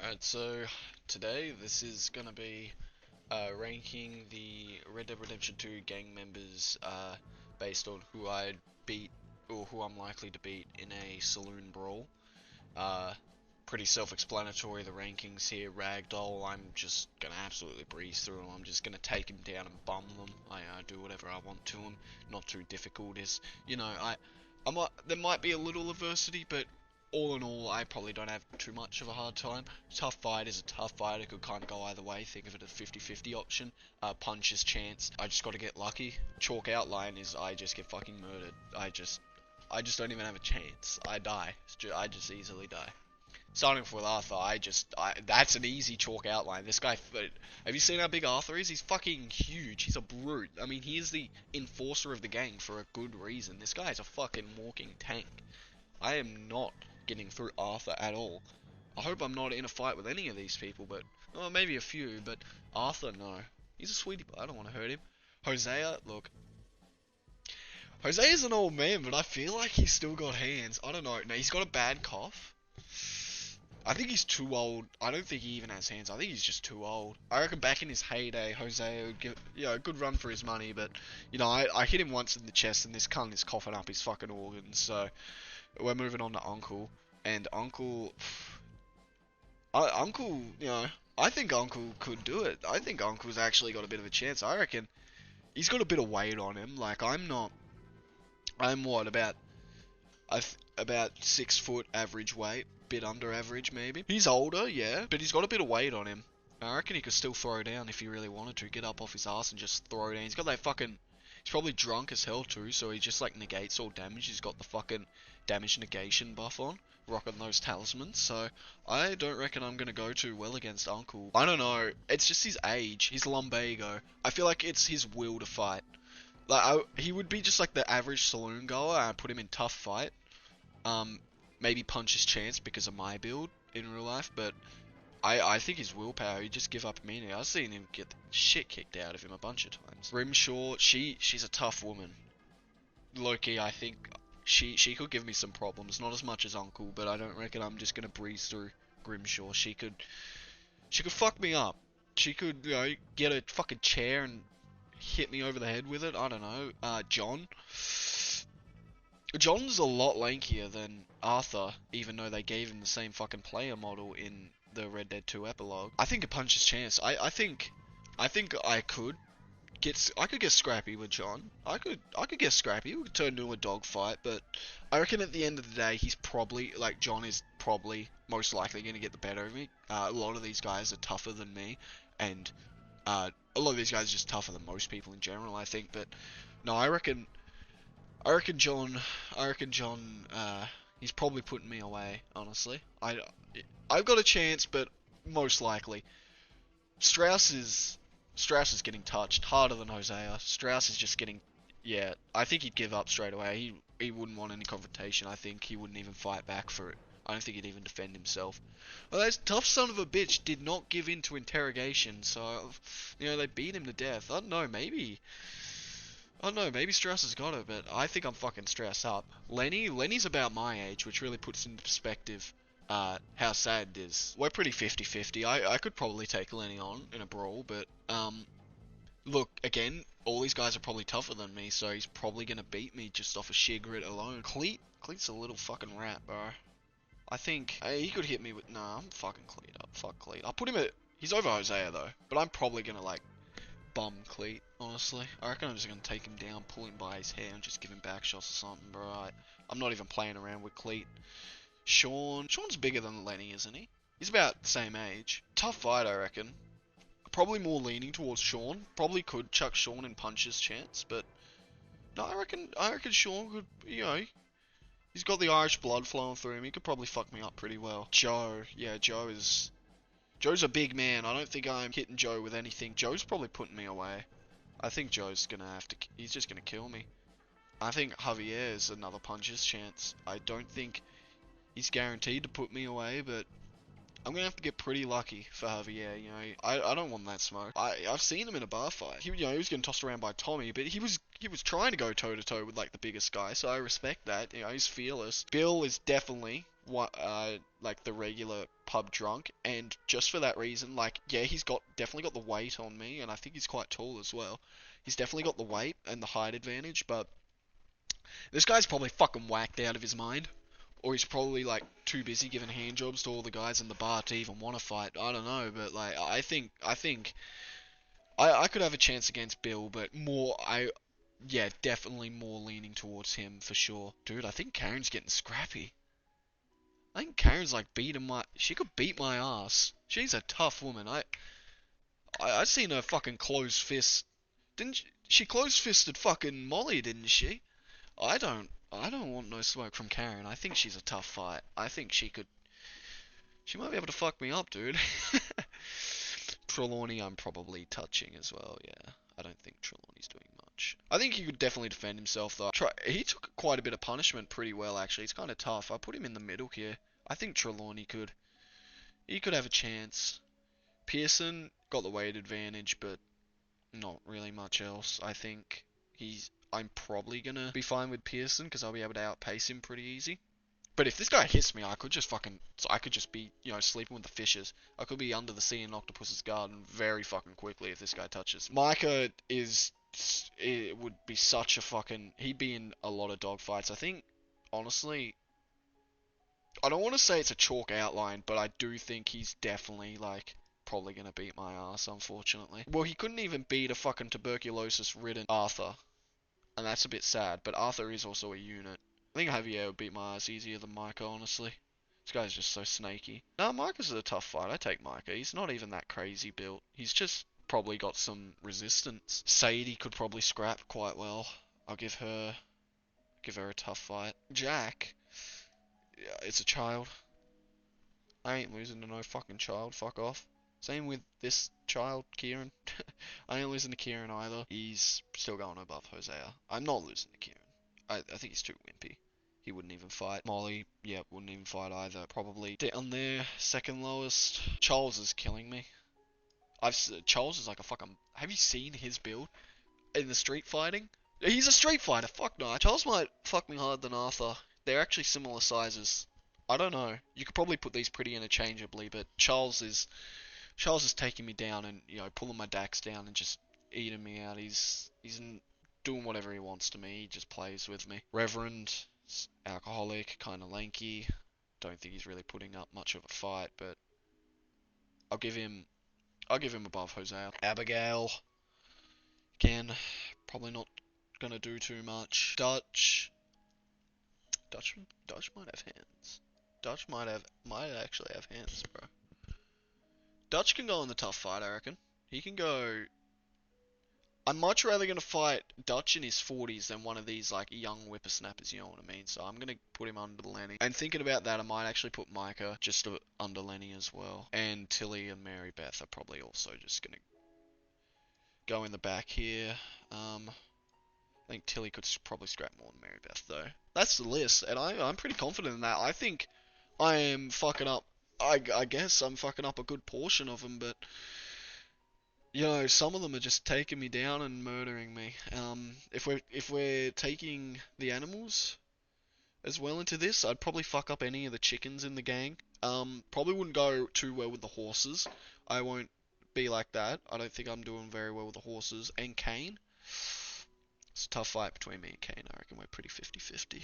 Alright, so today this is gonna be ranking the Red Dead Redemption 2 gang members based on who I'd beat or who I'm likely to beat in a Saloon Brawl. Uh, Pretty self-explanatory, the rankings here. Ragdoll, I'm just gonna absolutely breeze through them. I'm just gonna take him down and bum them. I do whatever I want to him. Not too difficult. There might be a little adversity, but all in all, I probably don't have too much of a hard time. Tough fight is a tough fight. It could kind of go either way. Think of it as a 50-50 option. Punch is chance. I just got to get lucky. Chalk outline is I just get fucking murdered. I just don't even have a chance. I die. I just easily die. Starting off with Arthur, that's an easy chalk outline. This guy, have you seen how big Arthur is? He's fucking huge. He's a brute. I mean, he is the enforcer of the gang for a good reason. This guy is a fucking walking tank. I am not getting through Arthur at all. I hope I'm not in a fight with any of these people, but, well, maybe a few, but Arthur, no. He's a sweetie, but I don't want to hurt him. Hosea, look. Hosea's an old man, but I feel like he's still got hands. I don't know. No, he's got a bad cough. I think he's too old. I don't think he even has hands. I think he's just too old. I reckon back in his heyday, Hosea would give, a good run for his money, but, I hit him once in the chest, and this cunt is coughing up his fucking organs, so we're moving on to Uncle. And Uncle, I think Uncle could do it. I think Uncle's actually got a bit of a chance. I reckon he's got a bit of weight on him. Like, I'm what, about 6 foot average weight, bit under average maybe. He's older, yeah, but he's got a bit of weight on him. I reckon he could still throw down if he really wanted to. Get up off his ass and just throw down. He's got that fucking... He's probably drunk as hell too, so he just like negates all damage. He's got the fucking damage negation buff on, rocking those talismans, so I don't reckon I'm gonna go too well against Uncle. I don't know, it's just his age. He's lumbago. I feel like it's his will to fight. Like, he would be just like the average saloon goer. I put him in tough fight. Maybe punch his chance because of my build in real life, but I think his willpower, he'd just give up immediately. I've seen him get the shit kicked out of him a bunch of times. Grimshaw, she's a tough woman. Loki, I think she could give me some problems. Not as much as Uncle, but I don't reckon I'm just gonna breeze through Grimshaw. She could fuck me up. She could, get a fucking chair and hit me over the head with it. I don't know. John's a lot lankier than Arthur, even though they gave him the same fucking player model in the Red Dead 2 epilogue. I think a punch is chance. I think I could get scrappy with John. I could get scrappy. We could turn into a dogfight, but I reckon at the end of the day, he's probably, like, John is probably most likely going to get the better of me. A lot of these guys are tougher than me, and a lot of these guys are just tougher than most people in general, I think. But no, I reckon John, he's probably putting me away, honestly. I've got a chance, but most likely. Strauss is getting touched harder than Hosea. Strauss is just getting, yeah, I think he'd give up straight away. He wouldn't want any confrontation. I think he wouldn't even fight back for it. I don't think he'd even defend himself. Well, that tough son of a bitch did not give in to interrogation, so, they beat him to death. I don't know, maybe Strauss has got it, but I think I'm fucking Strauss up. Lenny's about my age, which really puts into perspective how sad it is. We're pretty 50-50. I could probably take Lenny on in a brawl, but look, again, all these guys are probably tougher than me, so he's probably gonna beat me just off of sheer grit alone. Cleet's a little fucking rat, bro. I think he could hit me with... Nah, I'm fucking Cleet up. Fuck Cleet. I'll put him at... He's over Hosea, though, but I'm probably gonna, like, bum Cleet, honestly. I reckon I'm just gonna take him down, pull him by his hair, and just give him back shots or something, bro. I'm not even playing around with Cleet. Sean's bigger than Lenny, isn't he? He's about the same age. Tough fight, I reckon. Probably more leaning towards Sean. Probably could chuck Sean in punches chance, but no, I reckon Sean could, he's got the Irish blood flowing through him. He could probably fuck me up pretty well. Joe, yeah, Joe's a big man. I don't think I'm hitting Joe with anything. Joe's probably putting me away. I think Joe's gonna he's just gonna kill me. I think Javier's another puncher's chance. I don't think he's guaranteed to put me away, but I'm gonna have to get pretty lucky for Javier, I don't want that smoke. I've seen him in a bar fight. He was getting tossed around by Tommy, but he was trying to go toe to toe with like the biggest guy, so I respect that. He's fearless. Bill is definitely what like the regular pub drunk, and just for that reason, like, yeah, he's definitely got the weight on me, and I think he's quite tall as well. He's definitely got the weight and the height advantage, but this guy's probably fucking whacked out of his mind. Or he's probably like too busy giving hand jobs to all the guys in the bar to even want to fight. I don't know, but like I think I could have a chance against Bill, but yeah, definitely more leaning towards him for sure. Dude, I think Karen's getting scrappy. I think Karen's like she could beat my ass. She's a tough woman. I seen her fucking close fist. Didn't she close fisted fucking Molly, didn't she? I don't want no smoke from Karen. I think she's a tough fight. I think she might be able to fuck me up, dude. Trelawney I'm probably touching as well, yeah. I don't think Trelawney's doing much. I think he could definitely defend himself though. He took quite a bit of punishment pretty well actually. It's kind of tough. I put him in the middle here. I think Trelawney he could have a chance. Pearson got the weight advantage, but not really much else. I think I'm probably gonna be fine with Pearson because I'll be able to outpace him pretty easy. But if this guy hits me, I could just be, sleeping with the fishes. I could be under the sea in Octopus's garden very fucking quickly if this guy touches. Micah it would be such a fucking, he'd be in a lot of dogfights. I think, honestly, I don't want to say it's a chalk outline, but I do think he's definitely, like, probably gonna beat my ass, unfortunately. Well, he couldn't even beat a fucking tuberculosis-ridden Arthur. And that's a bit sad, but Arthur is also a unit. I think Javier would beat my ass easier than Micah, honestly. This guy's just so snaky. No, Micah's a tough fight. I take Micah. He's not even that crazy built. He's just probably got some resistance. Sadie could probably scrap quite well. I'll give her a tough fight. Jack, yeah, it's a child. I ain't losing to no fucking child. Fuck off. Same with this child, Kieran. I ain't losing to Kieran either. He's still going above Hosea. I'm not losing to Kieran. I think he's too wimpy. He wouldn't even fight. Molly, yeah, wouldn't even fight either. Probably down there, second lowest. Charles is killing me. Charles is like a fucking. Have you seen his build in the street fighting? He's a street fighter. Fuck no. Charles might fuck me harder than Arthur. They're actually similar sizes. I don't know. You could probably put these pretty interchangeably, but Charles is taking me down and pulling my dax down and just eating me out. He's doing whatever he wants to me. He just plays with me. Reverend, alcoholic, kind of lanky. Don't think he's really putting up much of a fight, but I'll give him above Hosea. Abigail, again, probably not gonna do too much. Dutch might have hands. Dutch might actually have hands, bro. Dutch can go in the tough fight, I reckon. He can go. I'm much rather going to fight Dutch in his 40s than one of these, like, young whippersnappers, you know what I mean? So I'm going to put him under Lenny. And thinking about that, I might actually put Micah just under Lenny as well. And Tilly and Mary Beth are probably also just going to go in the back here. I think Tilly could probably scrap more than Mary Beth, though. That's the list, and I'm pretty confident in that. I think I am fucking up. I guess I'm fucking up a good portion of them, but some of them are just taking me down and murdering me. If we're taking the animals as well into this, I'd probably fuck up any of the chickens in the gang. Probably wouldn't go too well with the horses. I won't be like that. I don't think I'm doing very well with the horses. And Kane, it's a tough fight between me and Kane. I reckon we're pretty 50-50.